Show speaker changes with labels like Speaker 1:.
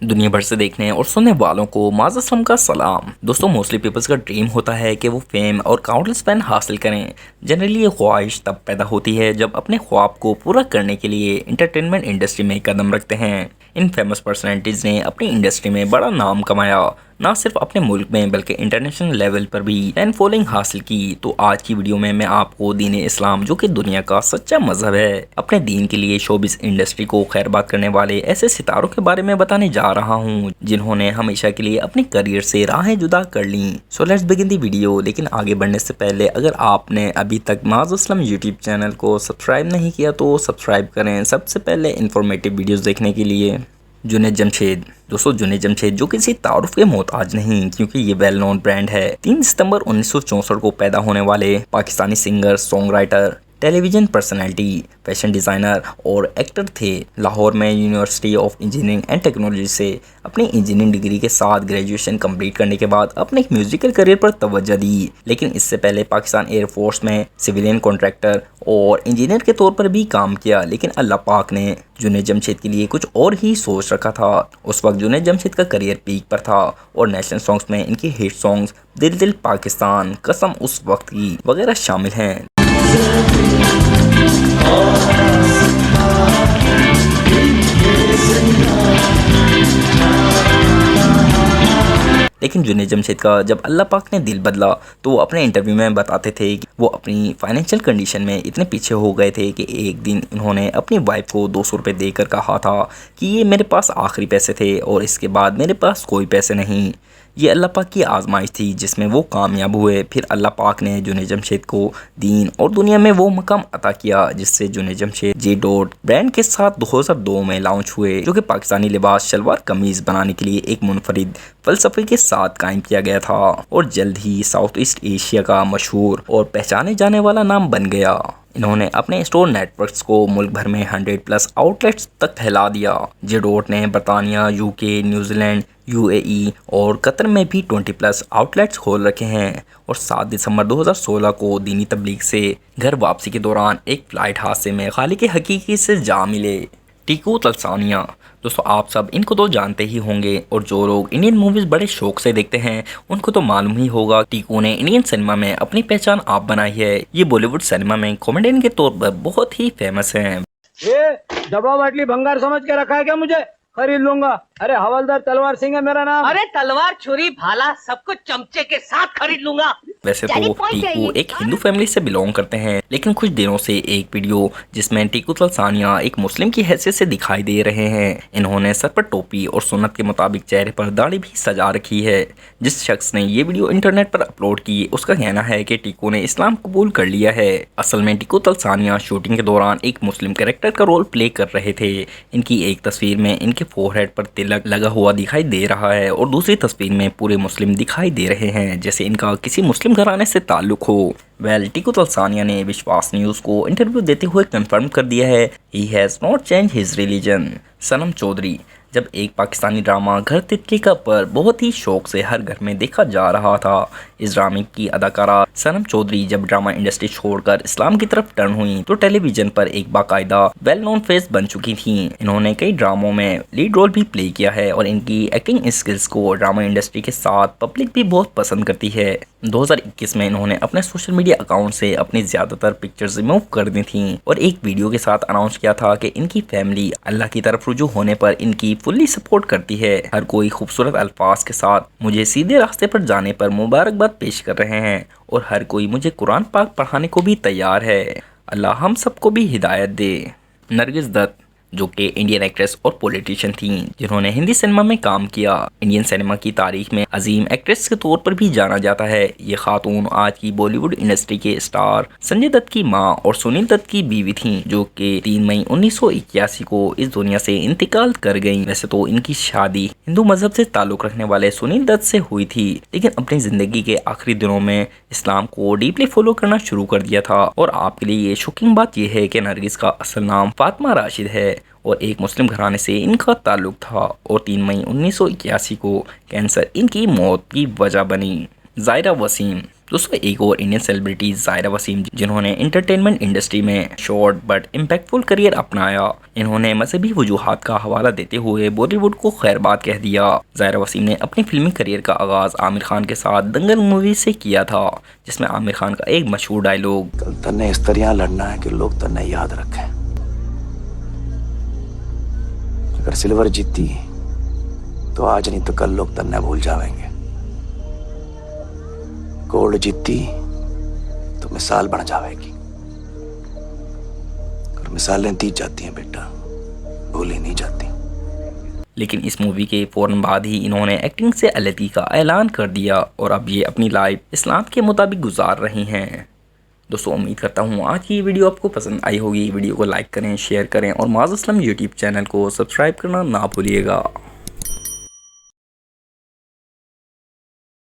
Speaker 1: दुनिया भर से देखने और सुनने वालों को माज़ का सलाम। दोस्तों, मोस्टली पीपल्स का ड्रीम होता है कि वो फेम और काउंटलेस फैन हासिल करें। जनरली ये ख्वाहिश तब पैदा होती है जब अपने ख्वाब को पूरा करने के लिए इंटरटेनमेंट इंडस्ट्री में कदम रखते हैं। इन फेमस पर्सनैलिटीज़ ने अपनी इंडस्ट्री में बड़ा नाम कमाया, ना सिर्फ अपने मुल्क में बल्कि इंटरनेशनल लेवल पर भी फैन फॉलोइंग हासिल की। तो आज की वीडियो में मैं आपको दीन इस्लाम, जो कि दुनिया का सच्चा मजहब है, अपने दीन के लिए शोबिस इंडस्ट्री को खैरबाद करने वाले ऐसे सितारों के बारे में बताने जा रहा हूँ जिन्होंने हमेशा के लिए अपने करियर से राहें जुदा कर ली। So let's begin the video. लेकिन आगे बढ़ने से पहले अगर आपने अभी तक माज़ इस्लाम यूट्यूब चैनल को सब्सक्राइब नहीं किया तो सब्सक्राइब करें, सबसे पहले इंफॉर्मेटिव वीडियोस देखने के लिए। जुनैद जमशेद। दोस्तों, जुनैद जमशेद जो किसी तारुफ के मोहताज नहीं, क्योंकि ये वेल नोन ब्रांड है। 3 सितंबर 1964 को पैदा होने वाले Pakistani singer, song writer, television personality, fashion designer और एक्टर थे। लाहौर में university of engineering and technology से अपनी इंजीनियरिंग डिग्री के साथ ग्रेजुएशन कंप्लीट करने के बाद अपने म्यूजिकल करियर पर तवज्जो दी। लेकिन इससे पहले पाकिस्तान एयरफोर्स में सिविलियन कॉन्ट्रैक्टर और इंजीनियर के तौर पर भी काम किया। लेकिन अल्लाह पाक ने जुनैद जमशेद के लिए कुछ और ही सोच रखा था। उस वक्त जुनैद जमशेद का करियर पीक पर था और नेशनल सॉन्ग्स में इनके हिट सॉन्ग्स दिल दिल पाकिस्तान, कसम उस वक्त की वगैरह शामिल हैं। लेकिन जुनैद जमशेद का जब अल्लाह पाक ने दिल बदला तो वो अपने इंटरव्यू में बताते थे कि वो अपनी फाइनेंशियल कंडीशन में इतने पीछे हो गए थे कि एक दिन उन्होंने अपनी वाइफ को 200 रुपये देकर कहा था कि ये मेरे पास आखिरी पैसे थे और इसके बाद मेरे पास कोई पैसे नहीं। ये अल्लाह पाक की आजमाइश थी जिसमें वो कामयाब हुए। फिर अल्लाह पाक ने जुनैद जमशेद को दीन और दुनिया में वो मकाम अता किया जिससे जुनैद जमशेद जी डॉट ब्रांड के साथ 2002 में लॉन्च हुए, जो कि पाकिस्तानी लिबास शलवार कमीज बनाने के लिए एक मुनफरिद फलसफे के साथ कायम किया गया था और जल्द ही साउथ ईस्ट एशिया का मशहूर और पहचाने जाने वाला नाम बन गया। इन्होंने अपने स्टोर नेटवर्क्स को मुल्क भर में 100+ आउटलेट्स तक फैला दिया। जे डॉट ने बरतानिया, यूके, न्यूजीलैंड, यूएई और कतर में भी 20+ आउटलेट्स खोल रखे हैं। और 7 दिसंबर 2016 को दीनी तबलीग से घर वापसी के दौरान एक फ़्लाइट हादसे में खालिक हकीकी से जा मिले। टीकू तलसानिया। दोस्तों, आप सब इनको तो जानते ही होंगे और जो लोग इंडियन मूवीज़ बड़े शौक से देखते हैं उनको तो मालूम ही होगा। टीकू ने इंडियन सिनेमा में अपनी पहचान आप बनाई है। ये बॉलीवुड सिनेमा में कॉमेडियन के तौर पर बहुत ही फेमस हैं।
Speaker 2: ये डब्बा बाटली भंगार समझ के रखा है क्या? मुझे खरीद लूंगा। अरे हवलदार तलवार सिंह है मेरा नाम।
Speaker 3: अरे तलवार, छुरी, भाला सब कुछ चमचे के साथ खरीद लूंगा।
Speaker 1: वैसे तो टीकू एक हिंदू फैमिली से बिलोंग करते हैं, लेकिन कुछ दिनों से एक वीडियो जिसमें टीकू तलसानिया एक मुस्लिम की हैसियत से दिखाई दे रहे हैं। इन्होंने सर पर टोपी और सुन्नत के मुताबिक चेहरे पर दाढ़ी भी सजा रखी है। जिस शख्स ने ये वीडियो इंटरनेट पर अपलोड की उसका कहना है कि टीकू ने इस्लाम कबूल कर लिया है। असल में टीकू तलसानिया शूटिंग के दौरान एक मुस्लिम कैरेक्टर का रोल प्ले कर रहे थे। इनकी एक तस्वीर में इनके फोरहेड पर तिलक लगा हुआ दिखाई दे रहा है और दूसरी तस्वीर में पूरे मुस्लिम दिखाई दे रहे हैं, जैसे इनका किसी मुस्लिम घराने से ताल्लुक हो। टीकू तलसानिया ने विश्वास न्यूज़ को इंटरव्यू देते हुए कंफर्म कर दिया है, he has not change his religion. Sanam Chaudhary. जब एक पाकिस्तानी ड्रामा घर तितली का पर बहुत ही शौक से हर घर में देखा जा रहा था, इस ड्रामे की अदाकारा सनम चौधरी जब ड्रामा इंडस्ट्री छोड़कर इस्लाम की तरफ टर्न हुई तो टेलीविजन पर एक बाकायदा वेल नोन फेस बन चुकी थी। इन्होंने कई ड्रामों में लीड रोल भी प्ले किया है और इनकी एक्टिंग स्किल्स को ड्रामा इंडस्ट्री के साथ पब्लिक भी बहुत पसंद करती है। 2021 में इन्होंने अपने सोशल मीडिया अकाउंट से अपनी ज़्यादातर पिक्चर्स रिमूव कर दी थी और एक वीडियो के साथ अनाउंस किया था कि इनकी फैमिली अल्लाह की तरफ रुजू होने पर इनकी फुल्ली सपोर्ट करती है। हर कोई खूबसूरत अल्फाज के साथ मुझे सीधे रास्ते पर जाने पर मुबारकबाद पेश कर रहे हैं और हर कोई मुझे कुरान पाक पढ़ाने को भी तैयार है। अल्लाह हम सबको भी हिदायत दे। नरगिस दत्त, जो कि इंडियन एक्ट्रेस और पॉलिटिशियन थी जिन्होंने हिंदी सिनेमा में काम किया। इंडियन सिनेमा की तारीख में अजीम एक्ट्रेस के तौर पर भी जाना जाता है। ये खातून आज की बॉलीवुड इंडस्ट्री के स्टार संजय दत्त की मां और सुनील दत्त की बीवी थीं, जो कि 3 मई 1981 को इस दुनिया से इंतकाल कर गईं। वैसे तो इनकी शादी हिंदू मजहब से ताल्लुक रखने वाले सुनील दत्त से हुई थी, लेकिन अपनी जिंदगी के आखिरी दिनों में इस्लाम को डीपली फॉलो करना शुरू कर दिया था। और आपके लिए ये शॉकिंग बात यह है कि नरगिस का असल नाम फातिमा राशिद है और एक मुस्लिम घराने से इनका ताल्लुक था और 3 मई 1981 को कैंसर इनकी मौत की वजह बनी। ज़ायरा वसीम। दोस्तों एक और इंडियन सेलिब्रिटी ज़ाहिरा वसीम जिन्होंने एंटरटेनमेंट इंडस्ट्री में शॉर्ट बट इम्पैक्टफुल करियर अपनाया, इन्होंने मजहबी वजूहात का हवाला देते हुए बॉलीवुड को खैरबाद कह दिया। ज़ाहिरा वसीम ने अपनी फिल्मी करियर का आगाज आमिर खान के साथ दंगल मूवी से किया था, जिसमें आमिर खान का एक मशहूर डायलॉग,
Speaker 4: कल तन्ने इस तरह लड़ना है कि लोग तन्ने याद रखें। अगर सिल्वर जीती तो आज नहीं तो कल लोग तन्ने भूल जाएंगे। गोल्ड जीती तो मिसाल बन जाएगी, और मिसालें दी जाती हैं बेटा, भूली नहीं जाती।
Speaker 1: लेकिन इस मूवी के फौरन बाद ही इन्होंने एक्टिंग से अलहदगी का ऐलान कर दिया और अब ये अपनी लाइफ इस्लाम के मुताबिक गुजार रही हैं। दोस्तों उम्मीद करता हूँ आज की ये वीडियो आपको पसंद आई होगी। वीडियो को लाइक करें, शेयर करें और माज़ इस्लाम यूट्यूब चैनल को सब्सक्राइब करना ना भूलिएगा।